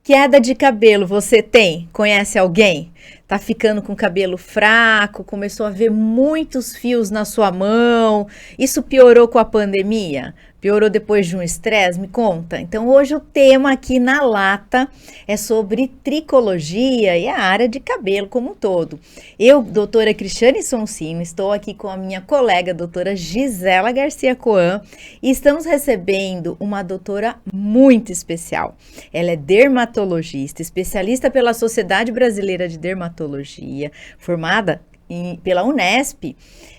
Queda de cabelo, você tem? Conhece alguém? Tá ficando com o cabelo fraco, começou a ver muitos fios na sua mão. Isso piorou com a pandemia? Piorou depois de um estresse? Me conta. Então, hoje o tema aqui na Lata é sobre tricologia e a área de cabelo como um todo. Eu, doutora Cristiane Sonsino, estou aqui com a minha colega, doutora Gisela Garcia Coan, e estamos recebendo uma doutora muito especial. Ela é dermatologista, especialista pela Sociedade Brasileira de Dermatologia, formada pela Unesp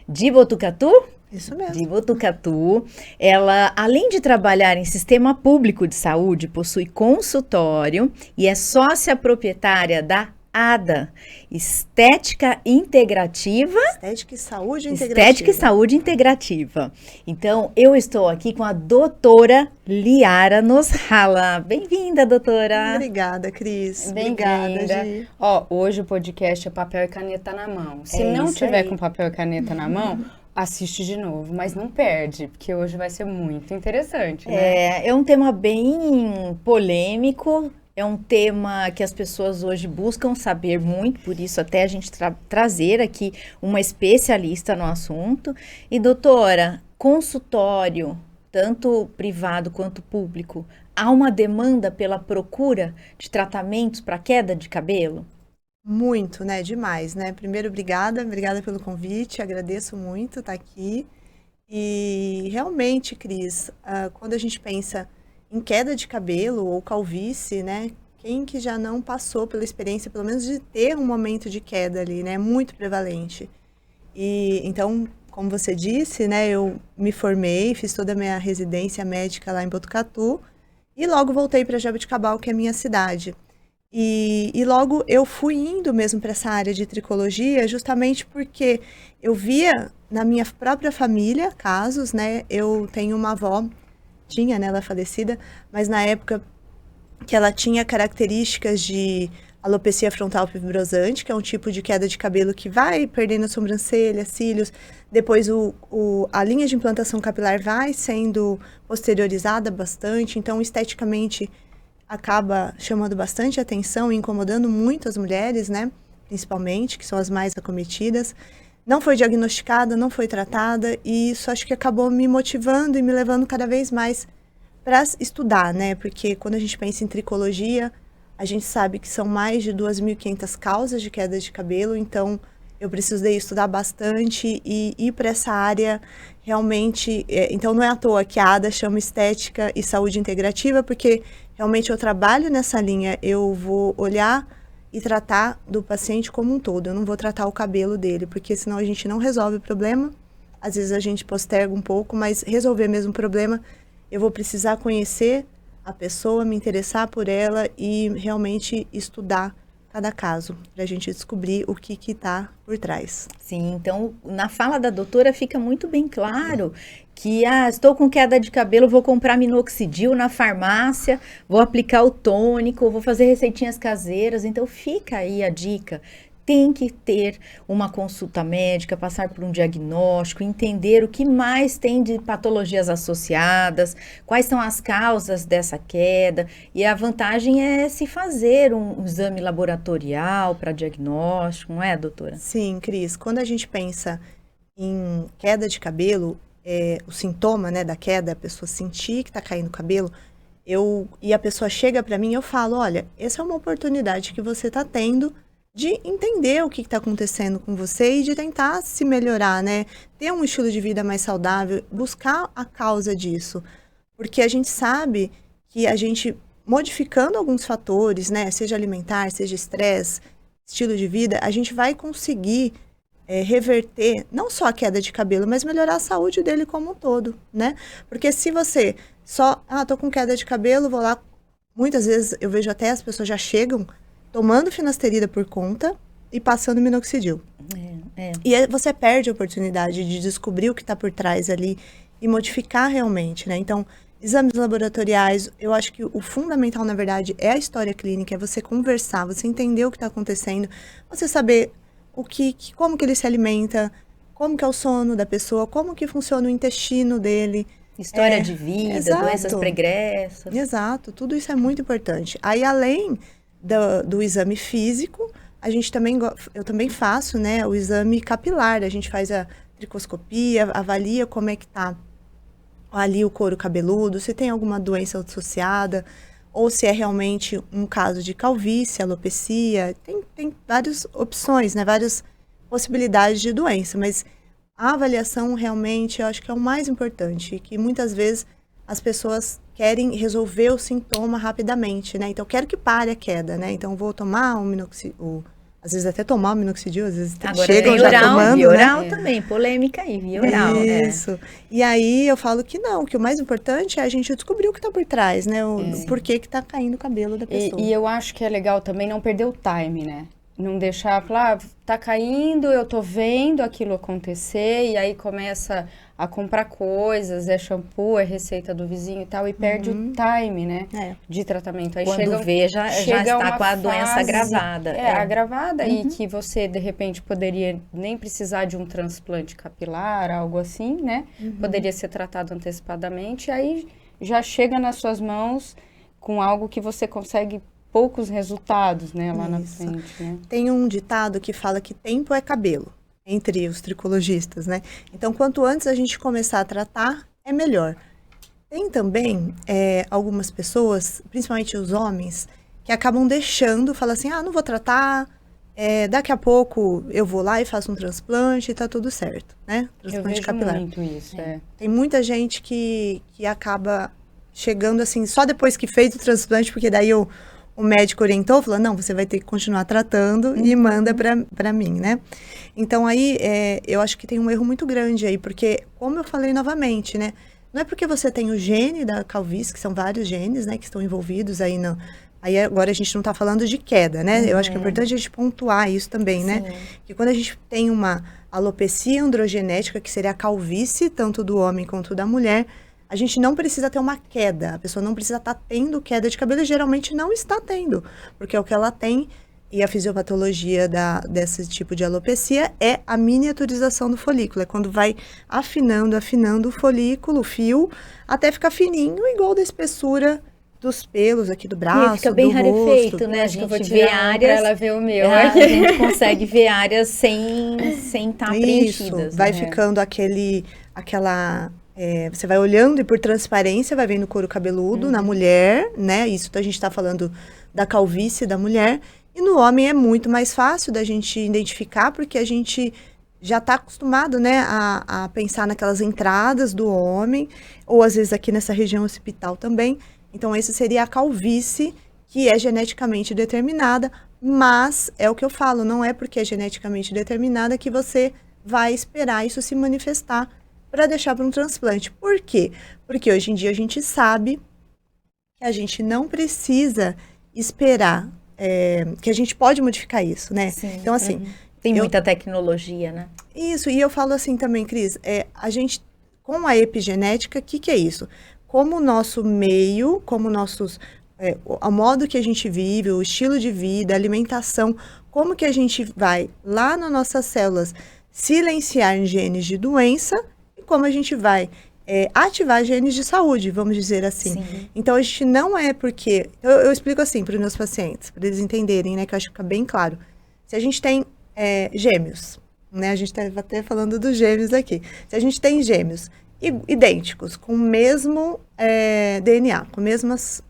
de Botucatu. Isso mesmo. De Botucatu. Ela, além de trabalhar em sistema público de saúde, possui consultório e é sócia proprietária da ADA, Estética Integrativa. Estética e Saúde Integrativa. Estética e Saúde Integrativa. Então, eu estou aqui com a doutora Liara Noshala. Bem-vinda, doutora. Obrigada, Cris. Bem-vinda. Obrigada, Gi. Ó, hoje o podcast é papel e caneta na mão. Se É não isso tiver aí. com papel e caneta na mão, assiste de novo, mas não perde, porque hoje vai ser muito interessante, né? É um tema bem polêmico, é um tema que as pessoas hoje buscam saber muito, por isso até a gente trazer aqui uma especialista no assunto. E doutora, consultório, tanto privado quanto público, há uma demanda pela procura de tratamentos para queda de cabelo? Muito, né? Demais, né? Primeiro, obrigada pelo convite, agradeço muito estar aqui. E realmente, Cris, quando a gente pensa em queda de cabelo ou calvície, né? Quem que já não passou pela experiência, pelo menos de ter um momento de queda ali, né? Muito prevalente. E então, como você disse, né? Eu me formei, fiz toda a minha residência médica lá em Botucatu e logo voltei para Jaboticabal, que é a minha cidade. E logo eu fui indo mesmo para essa área de tricologia, justamente porque eu via na minha própria família casos, né? Eu tenho uma avó, tinha, né? Ela é falecida, mas na época que ela tinha características de alopecia frontal fibrosante, que é um tipo de queda de cabelo que vai perdendo a sobrancelha, cílios, depois a linha de implantação capilar vai sendo posteriorizada bastante, então esteticamente acaba chamando bastante atenção e incomodando muito as mulheres, né? Principalmente, que são as mais acometidas. Não foi diagnosticada, não foi tratada, e isso acho que acabou me motivando e me levando cada vez mais para estudar, né? Porque quando a gente pensa em tricologia, a gente sabe que são mais de 2.500 causas de queda de cabelo, então eu precisei estudar bastante e ir para essa área realmente. Então não é à toa que a ADA chama Estética e Saúde Integrativa, porque realmente eu trabalho nessa linha, eu vou olhar e tratar do paciente como um todo. Eu não vou tratar o cabelo dele, porque senão a gente não resolve o problema. Às vezes a gente posterga um pouco, mas resolver mesmo o problema, eu vou precisar conhecer a pessoa, me interessar por ela e realmente estudar cada caso, para a gente descobrir o que está por trás. Sim, então na fala da doutora fica muito bem claro que estou com queda de cabelo, vou comprar minoxidil na farmácia, vou aplicar o tônico, vou fazer receitinhas caseiras, então fica aí a dica. Tem que ter uma consulta médica, passar por um diagnóstico, entender o que mais tem de patologias associadas, quais são as causas dessa queda, e a vantagem é se fazer um exame laboratorial para diagnóstico, não é, doutora? Sim, Cris, quando a gente pensa em queda de cabelo, o sintoma, né, da queda, a pessoa sentir que está caindo o cabelo, e a pessoa chega para mim e eu falo, olha, essa é uma oportunidade que você está tendo de entender o que está acontecendo com você e de tentar se melhorar, né? Ter um estilo de vida mais saudável, buscar a causa disso. Porque a gente sabe que a gente, modificando alguns fatores, né? Seja alimentar, seja estresse, estilo de vida, a gente vai conseguir reverter não só a queda de cabelo, mas melhorar a saúde dele como um todo, né? Porque se você só, tô com queda de cabelo, vou lá, muitas vezes eu vejo até as pessoas já chegam tomando finasterida por conta e passando minoxidil. E aí você perde a oportunidade de descobrir o que está por trás ali e modificar realmente, né? Então, exames laboratoriais, eu acho que o fundamental, na verdade, é a história clínica, é você conversar, você entender o que está acontecendo, você saber como que ele se alimenta, como que é o sono da pessoa, como que funciona o intestino dele, História de vida, exato. Doenças pregressas. Exato, tudo isso é muito importante. Aí, além do exame físico, eu também faço, né, o exame capilar. A gente faz a tricoscopia, avalia como é que tá ali o couro cabeludo, se tem alguma doença associada, ou se é realmente um caso de calvície, alopecia. Tem várias opções, né, várias possibilidades de doença, mas a avaliação realmente, eu acho que é o mais importante, que muitas vezes as pessoas querem resolver o sintoma rapidamente, né? Então, eu quero que pare a queda, né? Então, vou tomar um minoxidil, às vezes até tomar um minoxidil, às vezes agora chegam tem já oral, tomando, via né? oral também, polêmica aí, via oral. Isso. E aí, eu falo que não, que o mais importante é a gente descobrir o que tá por trás, né? O porquê que tá caindo o cabelo da pessoa. E eu acho que é legal também não perder o time, né? Não deixar, falar, tá caindo, eu tô vendo aquilo acontecer, e aí começa a comprar coisas, é shampoo, é receita do vizinho e tal, e perde o time, né, de tratamento. Aí quando vê, já está com a doença agravada. Agravada, e que você, de repente, poderia nem precisar de um transplante capilar, algo assim, né? Poderia ser tratado antecipadamente, e aí já chega nas suas mãos com algo que você consegue poucos resultados, né, lá na frente, né? Tem um ditado que fala que tempo é cabelo, entre os tricologistas, né? Então, quanto antes a gente começar a tratar, é melhor. Tem também algumas pessoas, principalmente os homens, que acabam deixando, falam assim, não vou tratar, daqui a pouco eu vou lá e faço um transplante e tá tudo certo, né? Transplante capilar. Eu vejo muito isso, Tem muita gente que acaba chegando assim, só depois que fez o transplante, porque daí o médico orientou, falou, não, você vai ter que continuar tratando e manda para mim, né? Então, aí, eu acho que tem um erro muito grande aí, porque, como eu falei novamente, né? Não é porque você tem o gene da calvície, que são vários genes, né, que estão envolvidos aí no... Aí, agora, a gente não está falando de queda, né? Eu acho que é importante a gente pontuar isso também, né? Que quando a gente tem uma alopecia androgenética, que seria a calvície, tanto do homem quanto da mulher, a gente não precisa ter uma queda, a pessoa não precisa estar tendo queda de cabelo, e geralmente não está tendo, porque é o que ela tem, e a fisiopatologia desse tipo de alopecia é a miniaturização do folículo, é quando vai afinando o folículo, o fio, até ficar fininho, igual da espessura dos pelos aqui do braço, fica bem do rarefeito, rosto. né? A gente vê áreas, ela vê o meu. A gente consegue ver áreas sem estar preenchidas. Vai ficando aquela... você vai olhando e por transparência vai vendo couro cabeludo na mulher, né? Isso a gente está falando da calvície da mulher. E no homem é muito mais fácil da gente identificar, porque a gente já está acostumado, né, a pensar naquelas entradas do homem, ou às vezes aqui nessa região occipital também. Então, esse seria a calvície, que é geneticamente determinada, mas é o que eu falo, não é porque é geneticamente determinada que você vai esperar isso se manifestar para deixar para um transplante. Por quê? Porque hoje em dia a gente sabe que a gente não precisa esperar, que a gente pode modificar isso, né? Sim, então, assim... Tem muita tecnologia, né? Isso, e eu falo assim também, Cris, a gente, com a epigenética, o que é isso? Como o nosso meio, como nossos... o modo que a gente vive, o estilo de vida, a alimentação, como que a gente vai lá nas nossas células silenciar genes de doença, como a gente vai ativar genes de saúde, vamos dizer assim. Sim. Então, a gente não é porque... Eu explico assim para os meus pacientes, para eles entenderem, né, que eu acho que fica bem claro. Se a gente tem gêmeos, né, a gente está até falando dos gêmeos aqui. Se a gente tem gêmeos idênticos, com o mesmo DNA, com mesmos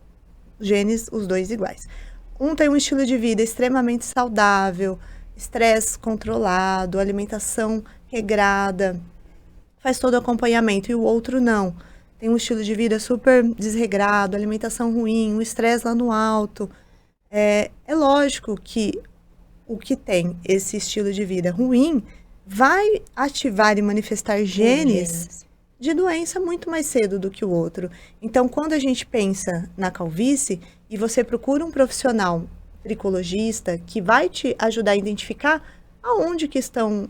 genes, os dois iguais. Um tem um estilo de vida extremamente saudável, estresse controlado, alimentação regrada, faz todo o acompanhamento, e o outro não. Tem um estilo de vida super desregrado, alimentação ruim, um estresse lá no alto. É lógico que o que tem esse estilo de vida ruim vai ativar e manifestar genes de doença muito mais cedo do que o outro. Então, quando a gente pensa na calvície e você procura um profissional tricologista que vai te ajudar a identificar aonde que estão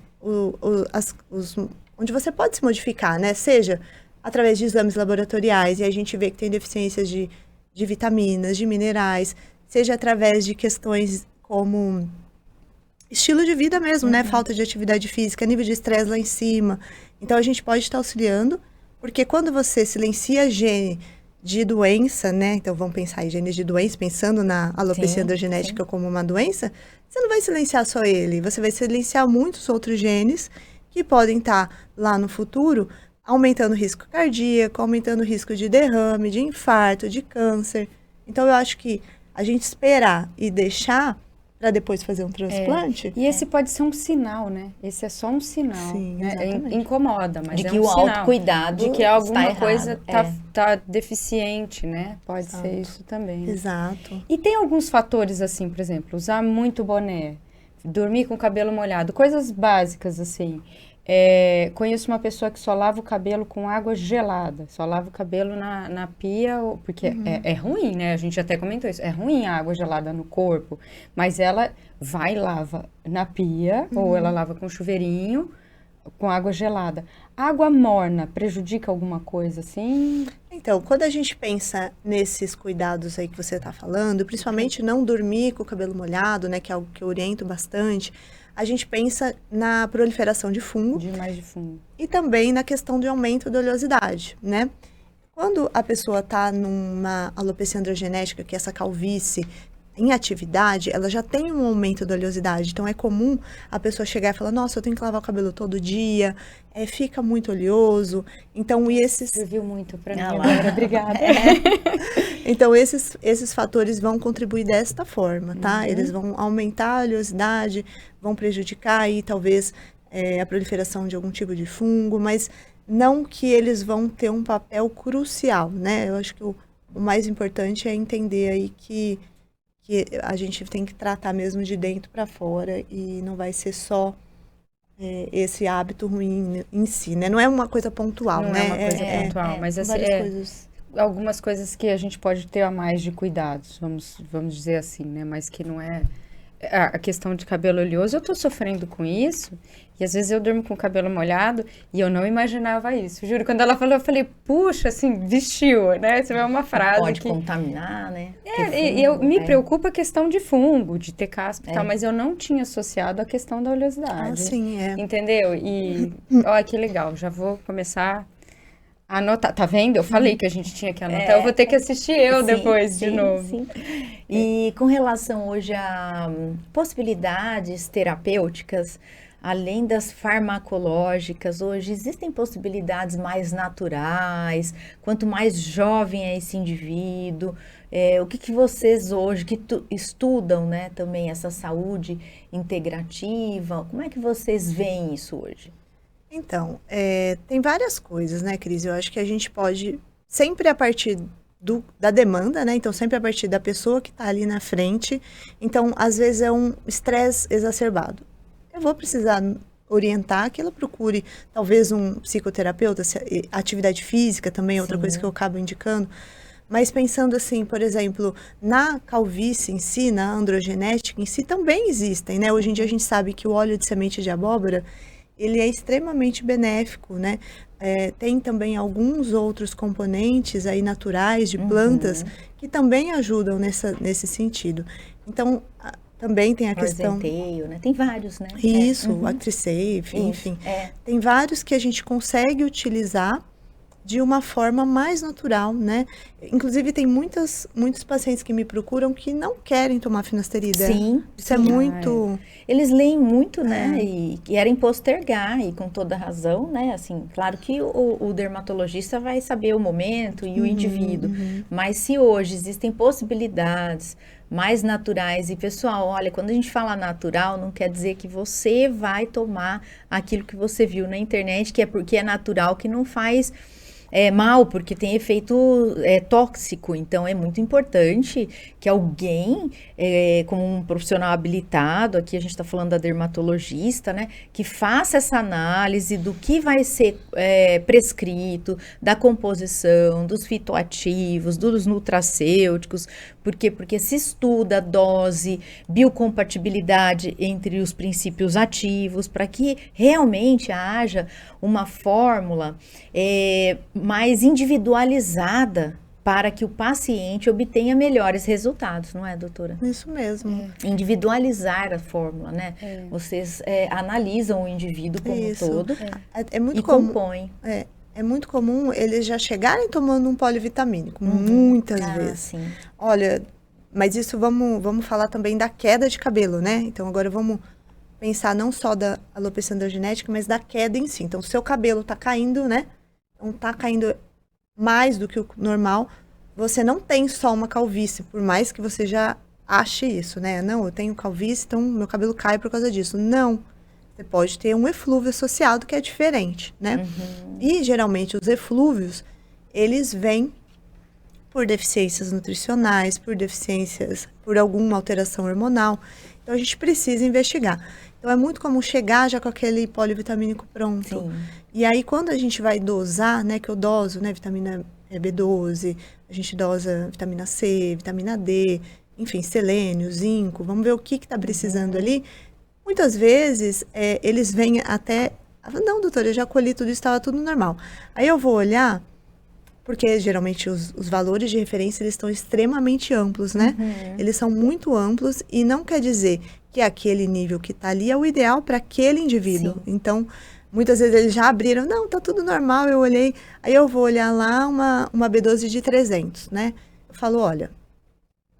onde você pode se modificar, né? Seja através de exames laboratoriais, e a gente vê que tem deficiências de vitaminas, de minerais, seja através de questões como estilo de vida mesmo, né? Falta de atividade física, nível de estresse lá em cima. Então, a gente pode estar auxiliando, Porque quando você silencia gene de doença, né? Então vamos pensar em genes de doença, pensando na alopecia androgenética como uma doença, você não vai silenciar só ele, você vai silenciar muitos outros genes que podem estar lá no futuro aumentando o risco cardíaco, aumentando o risco de derrame, de infarto, de câncer. Então eu acho que a gente esperar e deixar para depois fazer um transplante. E esse pode ser um sinal, né? Esse é só um sinal. Sim, né? exatamente. Incomoda, mas de é que um o sinal. autocuidado De que alguma está coisa errado. tá deficiente, né? Pode Exato. ser isso também. Exato. E tem alguns fatores, assim, por exemplo, usar muito boné, dormir com o cabelo molhado, coisas básicas, assim. Conheço uma pessoa que só lava o cabelo com água gelada, só lava o cabelo na pia, porque é ruim, né? A gente até comentou isso, é ruim a água gelada no corpo, mas ela vai e lava na pia, ou ela lava com chuveirinho, com água gelada. Água morna prejudica alguma coisa, assim? Então, quando a gente pensa nesses cuidados aí que você está falando, principalmente não dormir com o cabelo molhado, né, que é algo que eu oriento bastante, a gente pensa na proliferação de fungo. Demais de fungo. E também na questão de aumento da oleosidade, né? Quando a pessoa está numa alopecia androgenética, que é essa calvície em atividade, ela já tem um aumento da oleosidade. Então, é comum a pessoa chegar e falar, nossa, eu tenho que lavar o cabelo todo dia, fica muito oleoso. Então, e esses... Serviu muito para mim lá. agora, obrigada. Então, esses fatores vão contribuir desta forma, tá? Eles vão aumentar a oleosidade, vão prejudicar aí, talvez, a proliferação de algum tipo de fungo, mas não que eles vão ter um papel crucial, né? Eu acho que o mais importante é entender aí que a gente tem que tratar mesmo de dentro para fora e não vai ser só esse hábito ruim em si, né? Não é uma coisa pontual, Não né? é uma coisa pontual, mas assim, várias coisas. Algumas coisas que a gente pode ter a mais de cuidados, vamos dizer assim, né? Mas que não é... A questão de cabelo oleoso, eu tô sofrendo com isso, e às vezes eu durmo com o cabelo molhado, e eu não imaginava isso. Juro, quando ela falou, eu falei, puxa, assim, vestiu, né? Você vê uma frase Pode que... contaminar, né? Me preocupa a questão de fungo, de ter caspa e tal, mas eu não tinha associado a questão da oleosidade. Ah, sim, Entendeu? E, olha que legal, já vou começar a anotar. Tá vendo? Eu falei que a gente tinha que anotar, eu vou ter que assistir depois de novo. Sim. E com relação hoje a possibilidades terapêuticas, além das farmacológicas, hoje existem possibilidades mais naturais? Quanto mais jovem é esse indivíduo, o que vocês hoje, que estudam, né, também essa saúde integrativa, como é que vocês veem isso hoje? Então, tem várias coisas, né, Cris? Eu acho que a gente pode, sempre a partir da demanda, né? Então, sempre a partir da pessoa que está ali na frente. Então, às vezes é um estresse exacerbado. Eu vou precisar orientar que ela procure, talvez, um psicoterapeuta, atividade física também, outra coisa que eu acabo indicando. Mas pensando assim, por exemplo, na calvície em si, na androgenética em si, também existem, né? Hoje em dia a gente sabe que o óleo de semente de abóbora, ele é extremamente benéfico, né? Tem também alguns outros componentes aí naturais de plantas que também ajudam nesse sentido. Então, também tem a questão... Centeio, né? Tem vários, né? Isso, ActriSafe, enfim. Tem vários que a gente consegue utilizar de uma forma mais natural, né? Inclusive, tem muitos pacientes que me procuram que não querem tomar finasterida. Sim. Isso é muito... Eles leem muito, né? E querem postergar, e com toda razão, né? Assim, claro que o dermatologista vai saber o momento e o indivíduo. Mas se hoje existem possibilidades mais naturais, e pessoal, olha, quando a gente fala natural, não quer dizer que você vai tomar aquilo que você viu na internet, que é porque é natural, que não faz... mal, porque tem efeito tóxico. Então, é muito importante que alguém, como um profissional habilitado, aqui a gente está falando da dermatologista, né, que faça essa análise do que vai ser prescrito, da composição, dos fitoativos, dos nutracêuticos. Por quê? Porque se estuda a dose, biocompatibilidade entre os princípios ativos, para que realmente haja uma fórmula mais individualizada para que o paciente obtenha melhores resultados, não é, doutora? Isso mesmo. Individualizar a fórmula, né? Vocês analisam o indivíduo como um todo É muito e comum. compõem. é muito comum eles já chegarem tomando um polivitamínico, muitas vezes. Sim. Olha, mas isso vamos falar também da queda de cabelo, né? Então, agora vamos pensar não só da alopecia androgenética, mas da queda em si. Então, o seu cabelo tá caindo, né? Então, tá caindo mais do que o normal. Você não tem só uma calvície, por mais que você já ache isso, né? Não, eu tenho calvície, então meu cabelo cai por causa disso. Não. Você pode ter um eflúvio associado que é diferente, né? E, geralmente, os eflúvios, eles vêm por deficiências nutricionais, por deficiências, por alguma alteração hormonal. Então, a gente precisa investigar. Então, é muito comum chegar já com aquele polivitamínico pronto. Sim. E aí, quando a gente vai dosar, né, que eu doso, né, vitamina B12, a gente dosa vitamina C, vitamina D, enfim, selênio, zinco, vamos ver o que está precisando ali. Muitas vezes, eles vêm até... Não, doutora, eu já colhi tudo isso, estava tudo normal. Aí eu vou olhar, porque geralmente os valores de referência, eles estão extremamente amplos, né? Eles são muito amplos e não quer dizer que aquele nível que está ali é o ideal para aquele indivíduo. Sim. Então, muitas vezes eles já abriram, não, tá tudo normal, eu olhei, aí eu vou olhar lá uma B12 de 300, né? Eu falo, olha,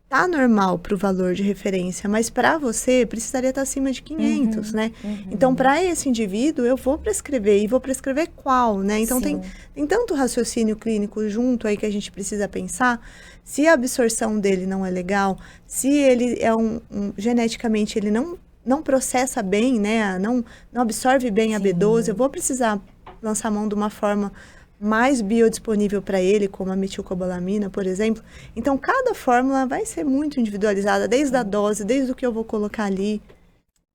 tá normal para o valor de referência, mas para você precisaria estar acima de 500, né? Então, para esse indivíduo, eu vou prescrever, e vou prescrever qual, né? Então, tem tanto raciocínio clínico junto aí que a gente precisa pensar, se a absorção dele não é legal, se ele é geneticamente ele não processa bem, né? Não absorve bem a B12, eu vou precisar lançar mão de uma forma mais biodisponível para ele, como a metilcobalamina, por exemplo. Então, cada fórmula vai ser muito individualizada, desde a dose, desde o que eu vou colocar ali.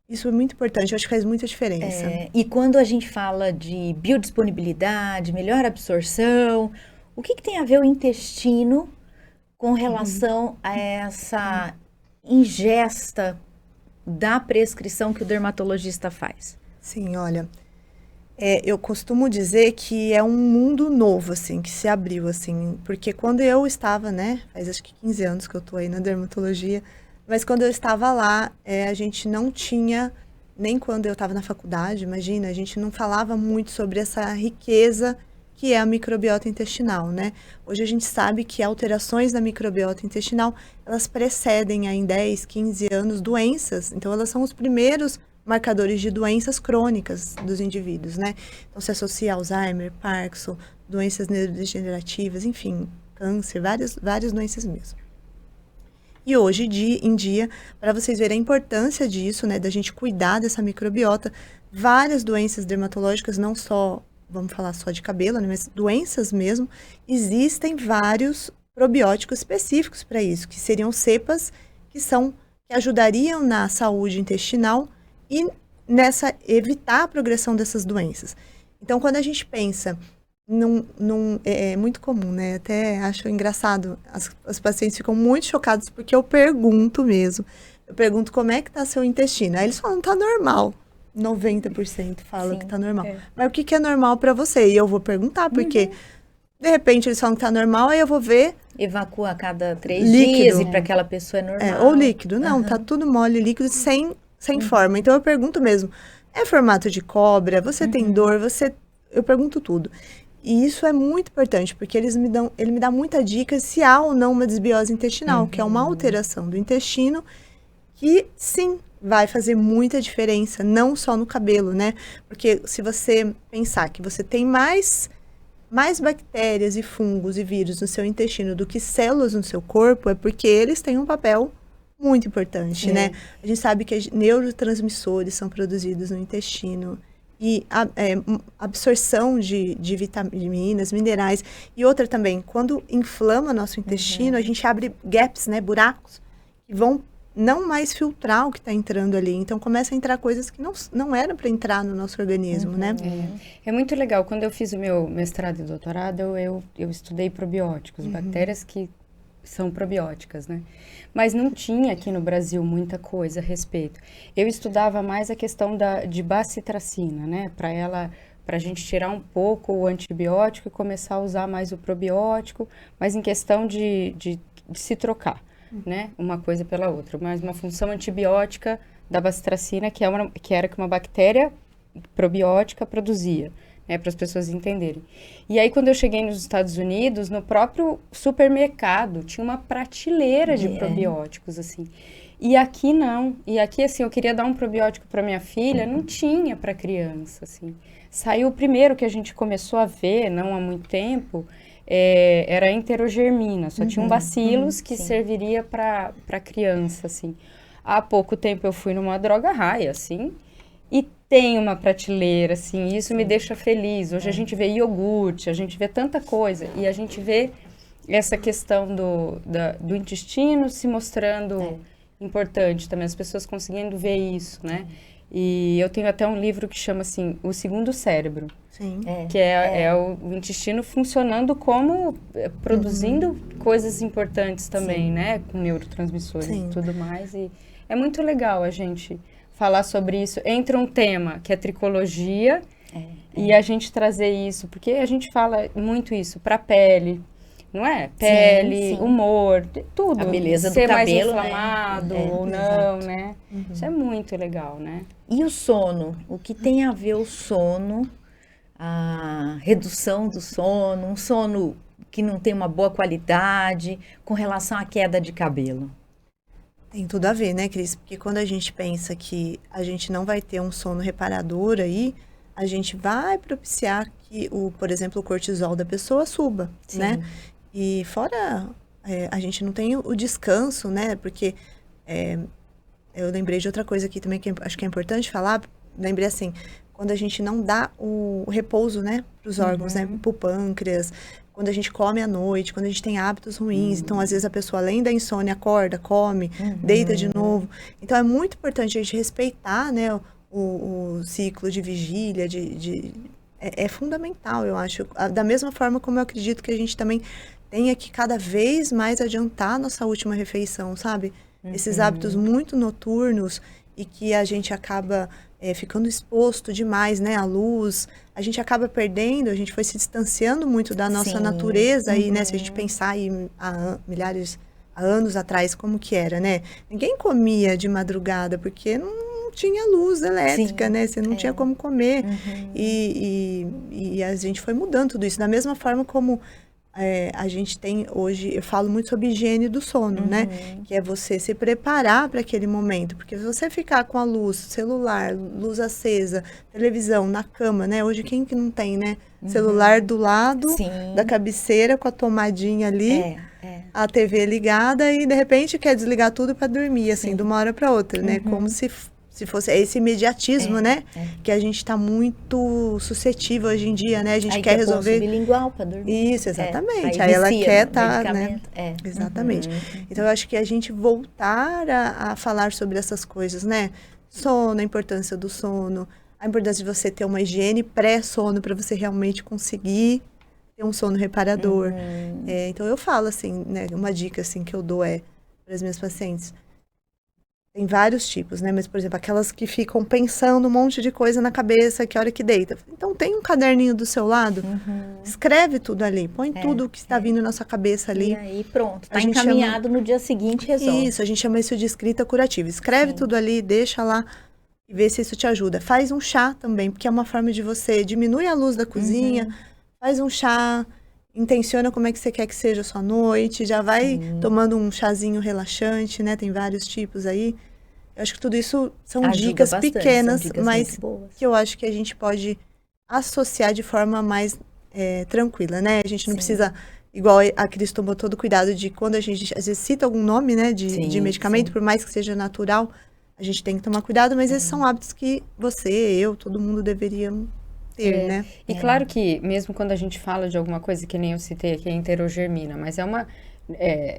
Isso é muito importante, eu acho que faz muita diferença. E quando a gente fala de biodisponibilidade, melhor absorção, o que tem a ver o intestino com relação a essa ingesta da prescrição que o dermatologista faz? Sim, olha... eu costumo dizer que é um mundo novo, assim, que se abriu, assim, porque quando eu estava, né, faz acho que 15 anos que eu tô aí na dermatologia, mas quando eu estava lá, a gente não tinha, nem quando eu estava na faculdade, imagina, a gente não falava muito sobre essa riqueza que é a microbiota intestinal, né? Hoje a gente sabe que alterações na microbiota intestinal, elas precedem aí em 10, 15 anos doenças, então elas são os primeiros marcadores de doenças crônicas dos indivíduos, né? Então, se associa a Alzheimer, Parkinson, doenças neurodegenerativas, enfim, câncer, várias doenças mesmo. E hoje em dia, para vocês verem a importância disso, né, da gente cuidar dessa microbiota, várias doenças dermatológicas, não só, vamos falar só de cabelo, né, mas doenças mesmo, existem vários probióticos específicos para isso, que seriam cepas que ajudariam na saúde intestinal e evitar a progressão dessas doenças. Então, quando a gente pensa, é muito comum, né? Até acho engraçado, as pacientes ficam muito chocadas porque eu pergunto como é que tá seu intestino? Aí eles falam, tá normal. 90% falam que tá normal. Mas o que é normal para você? E eu vou perguntar, porque de repente eles falam que tá normal, aí eu vou ver... Evacua a cada 3 líquido. Dias e para aquela pessoa é normal. Ou líquido. Não, tá tudo mole, líquido, sem forma. Então, eu pergunto mesmo, é formato de cobra? Você tem dor? Eu pergunto tudo. E isso é muito importante, porque ele me dá muita dica se há ou não uma desbiose intestinal, que é uma alteração do intestino que, sim, vai fazer muita diferença, não só no cabelo, né? Porque se você pensar que você tem mais bactérias e fungos e vírus no seu intestino do que células no seu corpo, é porque eles têm um papel muito importante, né? A gente sabe que neurotransmissores são produzidos no intestino e absorção de vitaminas, minerais. E outra também, quando inflama nosso intestino, a gente abre gaps, né? Buracos, que vão não mais filtrar o que está entrando ali. Então, começa a entrar coisas que não eram para entrar no nosso organismo, né? É muito legal. Quando eu fiz o meu mestrado e doutorado, eu estudei probióticos, bactérias que são probióticas, né? Mas não tinha aqui no Brasil muita coisa a respeito. Eu estudava mais a questão de bacitracina, né? Para a gente tirar um pouco o antibiótico e começar a usar mais o probiótico, mas em questão de se trocar, né? Uma coisa pela outra. Mas uma função antibiótica da bacitracina, que era que uma bactéria probiótica produzia, né, para as pessoas entenderem. E aí, quando eu cheguei nos Estados Unidos, no próprio supermercado, tinha uma prateleira de probióticos, assim. E aqui não. E aqui, assim, eu queria dar um probiótico para minha filha, não tinha para criança, assim. Saiu o primeiro que a gente começou a ver, não há muito tempo, era a enterogermina. Só tinham bacilos que serviria para criança, assim. Há pouco tempo eu fui numa droga raia, assim, e tem uma prateleira, assim, e isso me deixa feliz. Hoje a gente vê iogurte, a gente vê tanta coisa, e a gente vê essa questão do intestino se mostrando importante também, as pessoas conseguindo ver isso, né? E eu tenho até um livro que chama, assim, O Segundo Cérebro. Sim. Que é o intestino funcionando como, produzindo coisas importantes também, né? Com neurotransmissores e tudo mais. E é muito legal a gente falar sobre isso. Entra um tema que é tricologia e a gente trazer isso, porque a gente fala muito isso para pele, não é? Pele, humor, tudo. A beleza do ser cabelo, mais inflamado ou não, né? Isso é muito legal, né? E o sono? O que tem a ver o sono, a redução do sono, um sono que não tem uma boa qualidade, com relação à queda de cabelo? Tem tudo a ver, né, Cris? Porque quando a gente pensa que a gente não vai ter um sono reparador aí, a gente vai propiciar que, por exemplo, o cortisol da pessoa suba, né? E fora, a gente não tem o descanso, né? Porque eu lembrei de outra coisa aqui também que acho que é importante falar. Lembrei assim, quando a gente não dá o repouso, né, para os órgãos, né, para o pâncreas, quando a gente come à noite, quando a gente tem hábitos ruins. Então, às vezes, a pessoa, além da insônia, acorda, come, deita de novo. Então, é muito importante a gente respeitar, né, o ciclo de vigília, é fundamental, eu acho. Da mesma forma como eu acredito que a gente também tenha que cada vez mais adiantar a nossa última refeição, sabe? Esses hábitos muito noturnos e que a gente acaba ficando exposto demais, né, à luz, a gente acaba perdendo, a gente foi se distanciando muito da nossa natureza aí, né, se a gente pensar aí há anos atrás como que era, né? Ninguém comia de madrugada porque não tinha luz elétrica, né? Você não tinha como comer. E a gente foi mudando tudo isso. Da mesma forma como a gente tem hoje, eu falo muito sobre higiene do sono, né? Que é você se preparar para aquele momento. Porque se você ficar com a luz, celular, luz acesa, televisão na cama, né? Hoje quem que não tem, né? Celular do lado da cabeceira com a tomadinha ali, a TV ligada e de repente quer desligar tudo para dormir, assim, de uma hora para outra, né? Como se fosse esse imediatismo, né? Que a gente está muito suscetível hoje em dia, né? A gente quer resolver... sublingual para dormir. Isso, exatamente. Aí ela quer estar, né? É. Exatamente. Então, eu acho que a gente voltar a falar sobre essas coisas, né? Sono, a importância do sono, a importância de você ter uma higiene pré-sono para você realmente conseguir ter um sono reparador. Então, eu falo assim, né? Uma dica assim que eu dou para as minhas pacientes. Tem vários tipos, né? Mas, por exemplo, aquelas que ficam pensando um monte de coisa na cabeça, que hora que deita. Então, tem um caderninho do seu lado, escreve tudo ali, põe tudo que está vindo na sua cabeça ali. E aí, pronto, tá encaminhado no dia seguinte, resolve. Isso, a gente chama isso de escrita curativa. Escreve tudo ali, deixa lá e vê se isso te ajuda. Faz um chá também, porque é uma forma de você diminuir a luz da cozinha, faz um chá, intenciona como é que você quer que seja a sua noite, já vai tomando um chazinho relaxante, né? Tem vários tipos aí. Eu acho que tudo isso são dicas pequenas, mas que eu acho que a gente pode associar de forma mais tranquila, né? A gente não precisa, igual a Cris tomou todo o cuidado de quando a gente, às vezes, cita algum nome, né? De medicamento, por mais que seja natural, a gente tem que tomar cuidado, mas esses são hábitos que você, eu, todo mundo deveriam ter, né? E claro que, mesmo quando a gente fala de alguma coisa que nem eu citei aqui, a enterogermina, mas é uma...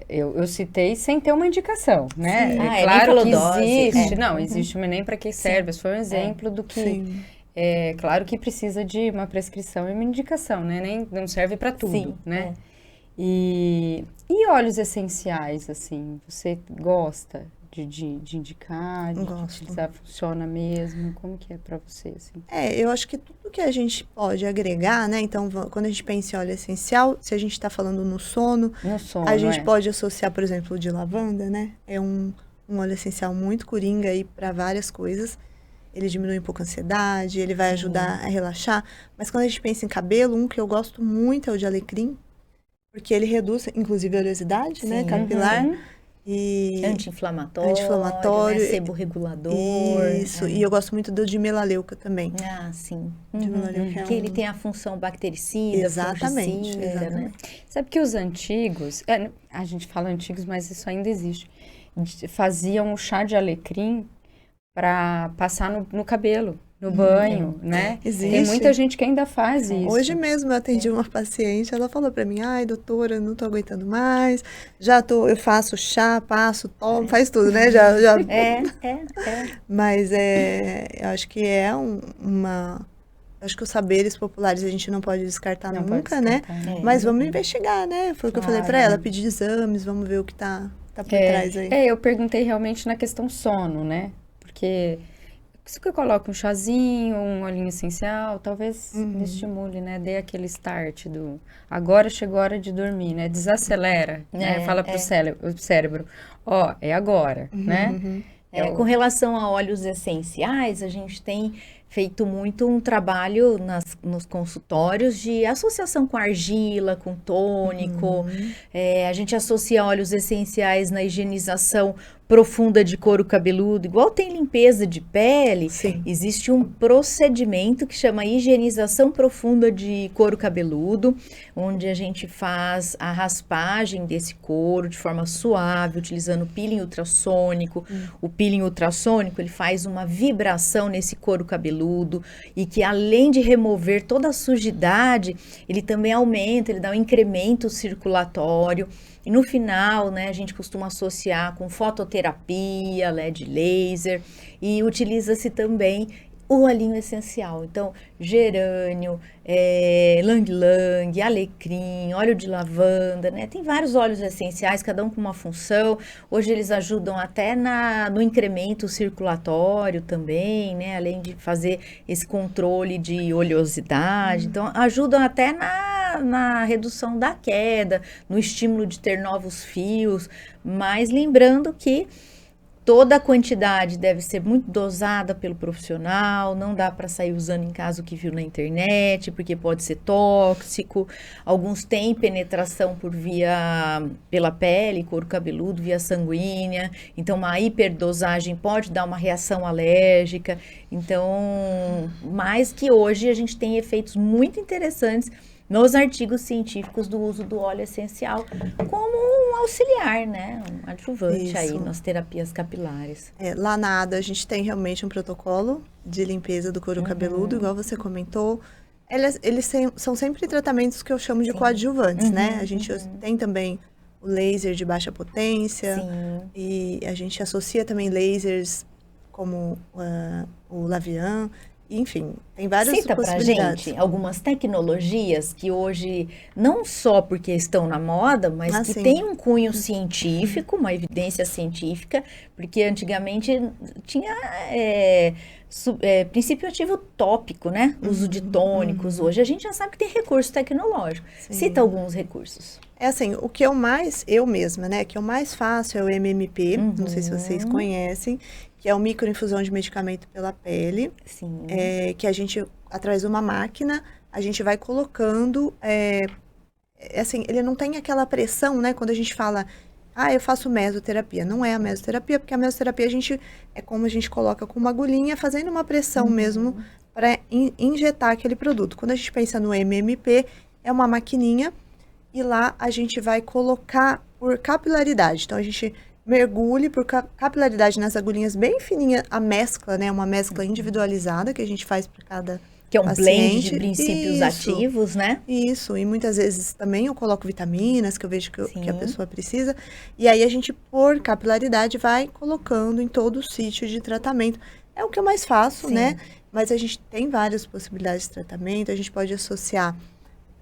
eu citei sem ter uma indicação, né? Claro que existe. Não, existe, mas nem para que serve. Esse foi um exemplo do que... claro que precisa de uma prescrição e uma indicação, né? Nem, não serve para tudo, né? E óleos essenciais, assim, você gosta de indicar, de utilizar, funciona mesmo? Como que é para você, assim? Eu acho que tudo que a gente pode agregar, né? Então, quando a gente pensa em óleo essencial, se a gente está falando no sono, a gente pode associar, por exemplo, o de lavanda, né? É um óleo essencial muito coringa aí para várias coisas. ele diminui um pouco a ansiedade, ele vai ajudar a relaxar. Mas quando a gente pensa em cabelo, um que eu gosto muito é o de alecrim, porque ele reduz, inclusive, a oleosidade, né, capilar. E anti-inflamatório, né? Seborregulador. Isso, e eu gosto muito do de melaleuca também. Ah, sim. De melaleuca que ele tem a função bactericida, exatamente, fungicida, exatamente. né? Sabe que os antigos, a gente fala antigos, mas isso ainda existe, faziam o chá de alecrim para passar no cabelo, no banho, né? Existe. Tem muita gente que ainda faz isso. Hoje mesmo eu atendi uma paciente, ela falou pra mim, ai, doutora, não tô aguentando mais, eu faço chá, passo, tomo, faz tudo, né? Já. Mas eu acho que acho que os saberes populares a gente não pode descartar nunca, né? Mas vamos investigar, né? Foi o que eu falei pra ela, pedir exames, vamos ver o que tá por trás aí. Eu perguntei realmente na questão sono, né? Porque se eu coloco um chazinho, um olhinho essencial, talvez me estimule, né? Dê aquele start do agora chegou a hora de dormir, né? Desacelera, né? Fala pro cérebro, é agora, né? Com relação a óleos essenciais, a gente tem feito muito um trabalho nos consultórios de associação com argila, com tônico. A gente associa óleos essenciais na higienização profunda de couro cabeludo, igual tem limpeza de pele, existe um procedimento que chama higienização profunda de couro cabeludo, onde a gente faz a raspagem desse couro de forma suave, utilizando peeling ultrassônico. O peeling ultrassônico, ele faz uma vibração nesse couro cabeludo e que, além de remover toda a sujidade, ele também aumenta, ele dá um incremento circulatório. E no final, né, a gente costuma associar com fototerapia, LED laser, e utiliza-se também o olhinho essencial. Então, gerânio, lang-lang, alecrim, óleo de lavanda, né? Tem vários óleos essenciais, cada um com uma função. Hoje eles ajudam até no incremento circulatório também, né? Além de fazer esse controle de oleosidade. Então, ajudam até na redução da queda, no estímulo de ter novos fios. Mas lembrando que toda a quantidade deve ser muito dosada pelo profissional, não dá para sair usando em casa o que viu na internet, porque pode ser tóxico. Alguns têm penetração pela pele, couro cabeludo, via sanguínea. Então, uma hiperdosagem pode dar uma reação alérgica. Então, mais que hoje a gente tem efeitos muito interessantes nos artigos científicos do uso do óleo essencial como um auxiliar, né? Um adjuvante aí nas terapias capilares. Lá na ADA a gente tem realmente um protocolo de limpeza do couro cabeludo, igual você comentou. Eles são sempre tratamentos que eu chamo de coadjuvantes, né? A gente tem também o laser de baixa potência e a gente associa também lasers como o Lavian. Enfim, tem várias possibilidades. Cita pra gente algumas tecnologias que hoje, não só porque estão na moda, mas que tem um cunho científico, uma evidência científica, porque antigamente tinha princípio ativo tópico, né? Uso de tônicos. Hoje a gente já sabe que tem recurso tecnológico. Cita alguns recursos. O que eu mesma, né? Que eu mais faço é o MMP, não sei se vocês conhecem, que é o microinfusão de medicamento pela pele. Que a gente, através de uma máquina, a gente vai colocando, ele não tem aquela pressão, né? Quando a gente fala, eu faço mesoterapia. Não é a mesoterapia, porque a mesoterapia é como a gente coloca com uma agulhinha, fazendo uma pressão mesmo para injetar aquele produto. Quando a gente pensa no MMP, é uma maquininha e lá a gente vai colocar por capilaridade. Então, a gente mergulhe por capilaridade nas agulhinhas bem fininha, a mescla, né? Uma mescla individualizada que a gente faz para cada que é um paciente. Blend de princípios ativos, né? Isso, e muitas vezes também eu coloco vitaminas que eu vejo que a pessoa precisa. E aí a gente, por capilaridade, vai colocando em todo o sítio de tratamento. É o que eu mais faço, né? Mas a gente tem várias possibilidades de tratamento, a gente pode associar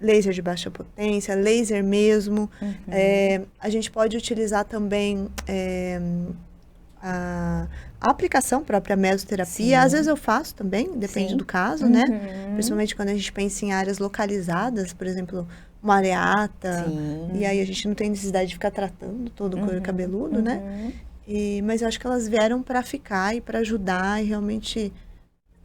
laser de baixa potência, laser mesmo. A gente pode utilizar também a aplicação própria mesoterapia. Às vezes eu faço também, depende do caso, né? Principalmente quando a gente pensa em áreas localizadas, por exemplo, uma areata. E aí a gente não tem necessidade de ficar tratando todo o couro cabeludo, né? Mas eu acho que elas vieram para ficar e para ajudar e realmente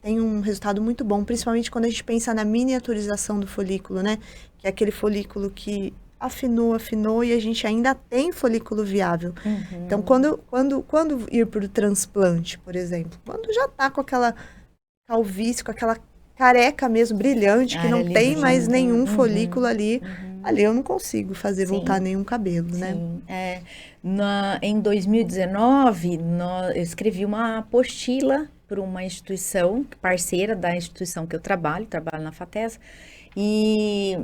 tem um resultado muito bom, principalmente quando a gente pensa na miniaturização do folículo, né? Que é aquele folículo que afinou e a gente ainda tem folículo viável. Então, quando ir para o transplante, por exemplo, quando já tá com aquela calvície, com aquela careca mesmo, brilhante, que não tem mais nenhum folículo ali, ali eu não consigo fazer voltar nenhum cabelo, né? Em 2019, eu escrevi uma apostila para uma instituição parceira da instituição que eu trabalho na FATESA, e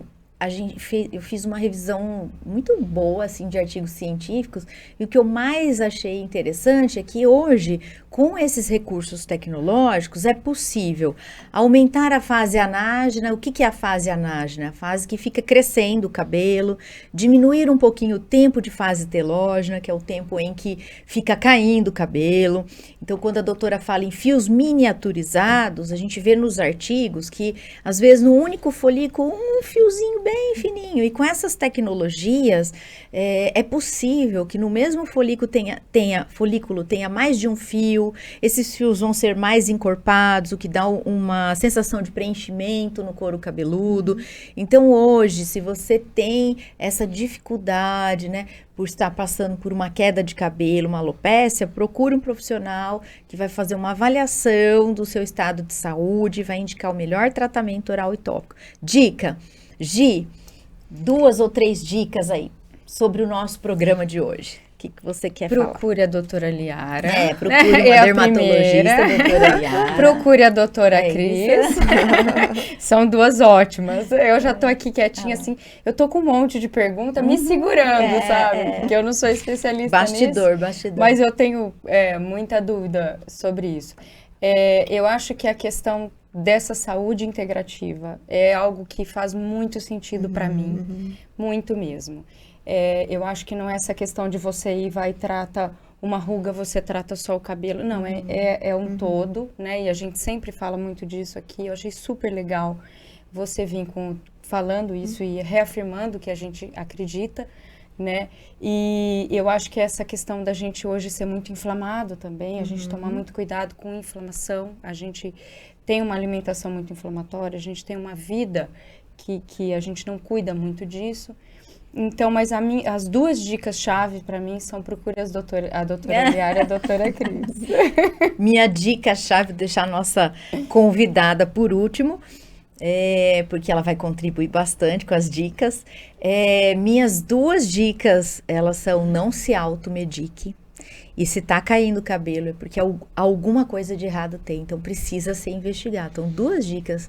eu fiz uma revisão muito boa, assim, de artigos científicos, e o que eu mais achei interessante é que hoje, com esses recursos tecnológicos, é possível aumentar a fase anágena. O que é a fase anágena? A fase que fica crescendo o cabelo, diminuir um pouquinho o tempo de fase telógena, que é o tempo em que fica caindo o cabelo. Então, quando a doutora fala em fios miniaturizados, a gente vê nos artigos que, às vezes, no único folículo, um fiozinho bem fininho. E com essas tecnologias, é possível que no mesmo folículo tenha mais de um fio. Esses fios vão ser mais encorpados, o que dá uma sensação de preenchimento no couro cabeludo. Então, hoje, se você tem essa dificuldade, né, por estar passando por uma queda de cabelo, uma alopécia, procure um profissional que vai fazer uma avaliação do seu estado de saúde e vai indicar o melhor tratamento oral e tópico. Dica, Gi, 2 ou 3 dicas aí sobre o nosso programa de hoje. O que você quer falar? Procure a doutora Liara. Procure uma dermatologista, doutora Liara. Procure a doutora Cris. São 2 ótimas. Eu já tô aqui quietinha, assim. Eu tô com um monte de pergunta me segurando, sabe? Porque eu não sou especialista nisso. Bastidor. Mas eu tenho muita dúvida sobre isso. Eu acho que a questão dessa saúde integrativa é algo que faz muito sentido para mim. Muito mesmo. Eu acho que não é essa questão de você ir, vai e trata uma ruga, você trata só o cabelo. Não, é um todo, né? E a gente sempre fala muito disso aqui. Eu achei super legal você vir falando isso e reafirmando que a gente acredita, né? E eu acho que essa questão da gente hoje ser muito inflamado também, a gente tomar muito cuidado com inflamação, a gente tem uma alimentação muito inflamatória, a gente tem uma vida que a gente não cuida muito disso. Então, mas as 2 dicas-chave para mim são procure a doutora Liara e a doutora Cris. Minha dica-chave, deixar a nossa convidada por último, porque ela vai contribuir bastante com as dicas. Minhas 2 dicas, elas são: não se automedique. E se tá caindo o cabelo é porque alguma coisa de errado tem, então precisa ser investigado. Então, 2 dicas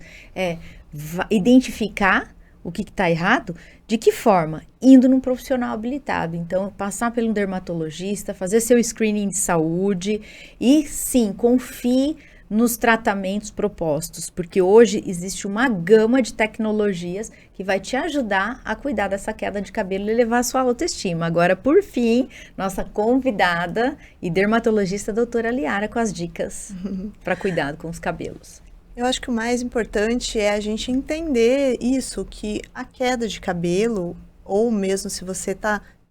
identificar o que está errado. De que forma? Indo num profissional habilitado. Então, passar pelo dermatologista, fazer seu screening de saúde e, sim, confie nos tratamentos propostos, porque hoje existe uma gama de tecnologias que vai te ajudar a cuidar dessa queda de cabelo e elevar a sua autoestima. Agora, por fim, nossa convidada e dermatologista, doutora Liara, com as dicas para cuidado com os cabelos. Eu acho que o mais importante é a gente entender isso, que a queda de cabelo, ou mesmo se você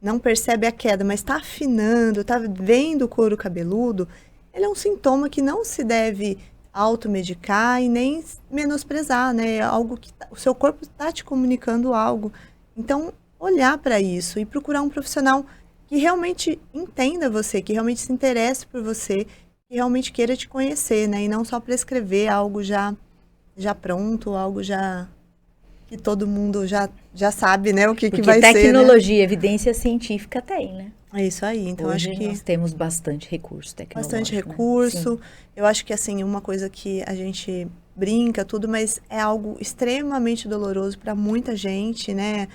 não percebe a queda, mas está afinando, está vendo o couro cabeludo, ele é um sintoma que não se deve automedicar e nem menosprezar, né? É algo que o seu corpo está te comunicando algo. Então, olhar para isso e procurar um profissional que realmente entenda você, que realmente se interesse por você, que realmente queira te conhecer, né? E não só prescrever algo já pronto, algo já que todo mundo já sabe, né? O que vai ser, né? Tecnologia, evidência científica tem, né? É isso aí. Então, hoje acho que nós temos bastante recurso tecnológico. Bastante recurso. Né? Eu acho que, assim, uma coisa que a gente brinca, tudo, mas é algo extremamente doloroso para muita gente, né?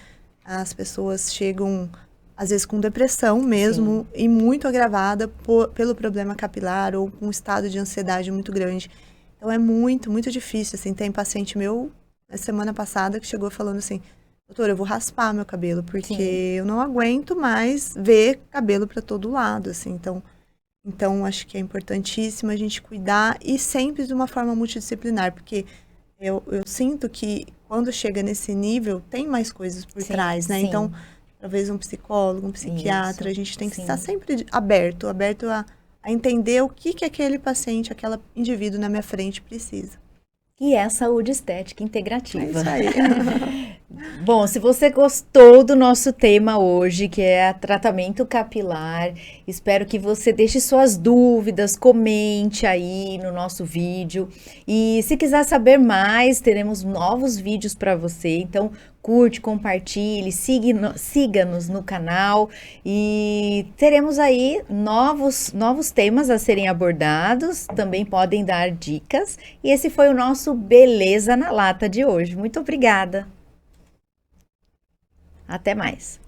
As pessoas chegam, às vezes, com depressão mesmo, e muito agravada pelo problema capilar ou com um estado de ansiedade muito grande. Então, é muito, muito difícil, assim. Tem paciente meu, na semana passada, que chegou falando assim: doutora, eu vou raspar meu cabelo, porque eu não aguento mais ver cabelo para todo lado, assim. Então, acho que é importantíssimo a gente cuidar e sempre de uma forma multidisciplinar, porque eu sinto que quando chega nesse nível, tem mais coisas por trás, né? Então, talvez um psicólogo, um psiquiatra, a gente tem que estar sempre aberto a entender o que aquele paciente, aquele indivíduo na minha frente precisa. que é a saúde estética É integrativa. isso aí. Bom, se você gostou do nosso tema hoje, que é tratamento capilar, espero que você deixe suas dúvidas, comente aí no nosso vídeo. E se quiser saber mais, teremos novos vídeos para você. Então, curte, compartilhe, siga-nos no canal e teremos aí novos temas a serem abordados. Também podem dar dicas. E esse foi o nosso Beleza na Lata de hoje. Muito obrigada. Até mais.